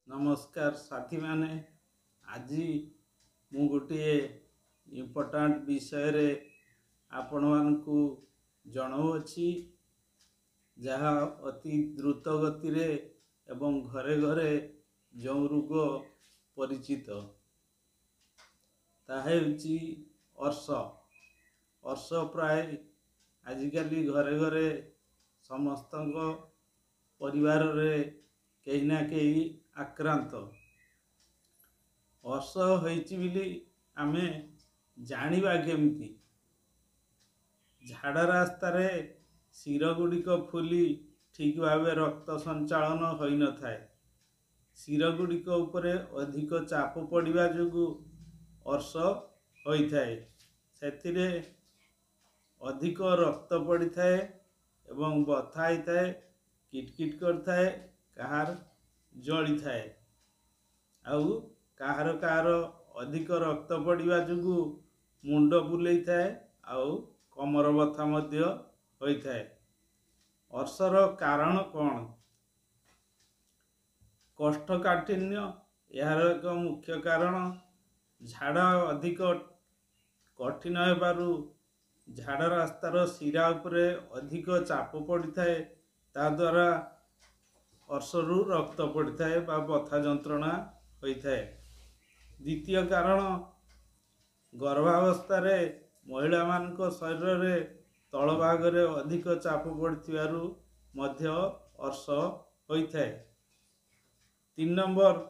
नमस्कार साथी माने आज मु गोटे इम्पोर्टाट विषय रे आपण मानकु जणाउछि जहाँ अति द्रुत गति रे एवं घरे घरे जो रोग परिचित ताहेउछि अर्श अर्श प्राय आजिकली घरे घरे समस्त परिवार रे कहीं ना कहीं आक्रांत अर्श होइछि बिली आमे जानिबा केमती झाड़ा रास्ता रे शिर गुड़िक फुली ठीक भाव रक्त संचालन हो न थाए शिर गुड़िक उपरे अधिक चाप पड़िबा जोगु अर्श होई थाए सेथिरे अधिक रक्त पड़ी थाए एवं बथा ही थाए किटकिट कर थाए कहार जली थाए आउ कहार कहार अधिक रक्त पड़िबा जोगु मुंड बुलाई थाए आउ कमर बथा मध्य होई थाए। अर्शर कारण कौन? कोष्ठकाठिन्य यार एक मुख्य कारण झाड़ा अधिक कठिन हेबारु झाड़ा रास्तार शिरा उपरे अधिक चाप पड़ी थाए ता द्वारा अर्शरु रक्त पड़ी थाए बा बथा जंत्रणा होई थाए। द्वितीय कारण गर्भावस्था रे महिला मानक शरीर रे तल भाग रे अधिक चाप पड़थिबारु मध्य अर्श होई थाए। 3 नंबर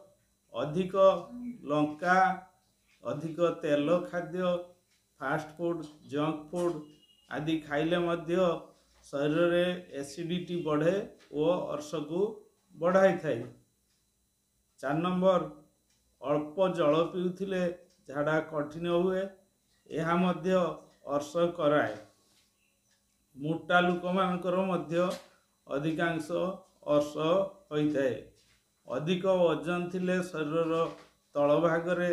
अधिक लंका अधिक तेल खाद्य फास्ट फूड जंक फूड आदि खाइले मध्य शरीर रे एसिडिटी बढ़े और अर्श को बढ़ाई थाए। 4 नंबर अल्प जल पिउथिले झाड़ा कठिन हुए यह मध्य अर्श कराए। मोटा लोक मानकर मध्य अधिकांश अर्श होई थाए। अधिक वजन थिले शरीर तल भाग रे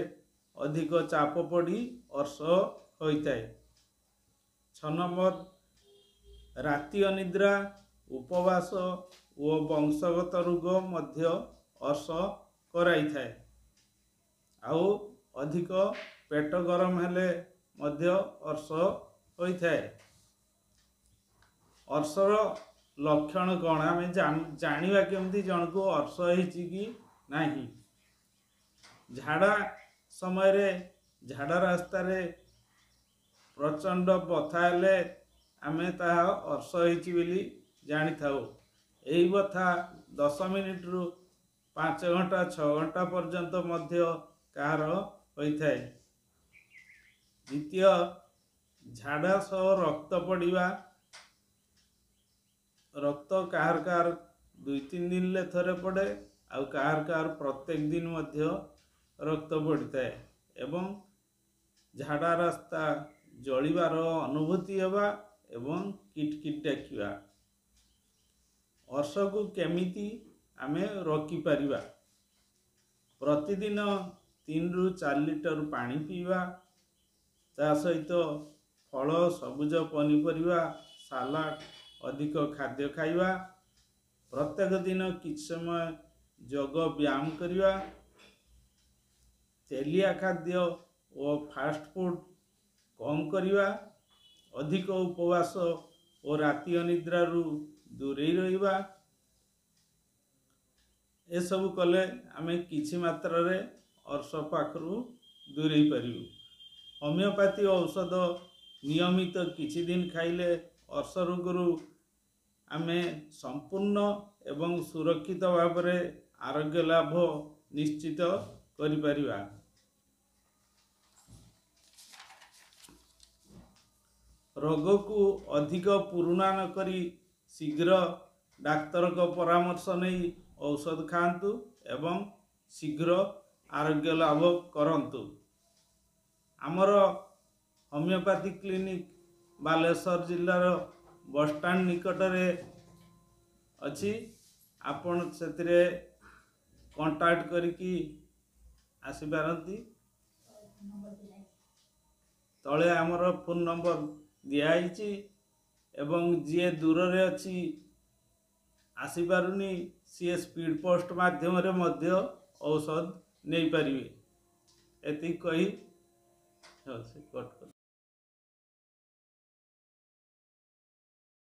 अधिक चाप पड़ी अर्श होई थाए। 6 नंबर राति अनिद्रा उपवास और वंशगत रोग मध्य अर्श कराई थाए। आउ अधिक पेट गरम हेले मध्य अर्श होई थाए। अर्शर लक्षण कौन आम जानिबा केमती जन को अर्श होइछि कि नाही? झाड़ा समय रे झाड़ा रास्ता रे प्रचंड बथा हेले आमे ताहा अर्श होइछि बोली जानि थाउ। एही बथा 10 मिनिट रु 5 घंटा 6 घंटा पर्यंत मध्य कार होई थाए। द्वितीय झाड़ा सह रक्त पड़िबा रक्त कहार कहार 2-3 दिन ले थरे पड़े आउ कहार कहार प्रत्येक दिन मध्य रक्त पड़ता है एवं झाड़ा रास्ता जलिबार अनुभूति हेबा एवं किटकिट डाकिबा। अर्श को केमिति आमे रोकी परिबा? प्रतिदिन 3 रु 4 लिटर पानी पीवा ता सहित फल सबुज पनीपरिबा सालाड अधिक खाद्य खाइबा प्रत्येक दिन किछ समय योग व्यायाम करिबा तेलिया खाद्य और फास्ट फूड कम करिबा अधिक उपवास और राति अनिद्रा रु दूरे रहिबा ए सब कले आमे किछि मात्रा रे अर्श पाखरु दूरे परिबु। होमियोपैथी औषध नियमित किछि दिन खाइले अर्श रोगरु आमे संपूर्ण एवं सुरक्षित भाव रे आरोग्य लाभ निश्चित करि परिबा। रोग को अधिक पुराना न करी शीघ्र डाक्तर को परामर्श नहीं औषध खांतु एवं शीघ्र आरोग्य लाभ करंतु। आमर homeopathy clinic Baleshwar जिल्लार bus stand निकट रे अछि। आपण सेतिरे कांटेक्ट करिकी आसी पारंती। तले आमर फोन नंबर दिया आइछि एवं जे दूर रे अछि आसी पारुनी सी स्पीड पोस्ट माध्यम रे मध्य ଔଷଧ ନେଇପାରିବେ। ଏତିକି କହି ସେ କଟ୍ କର।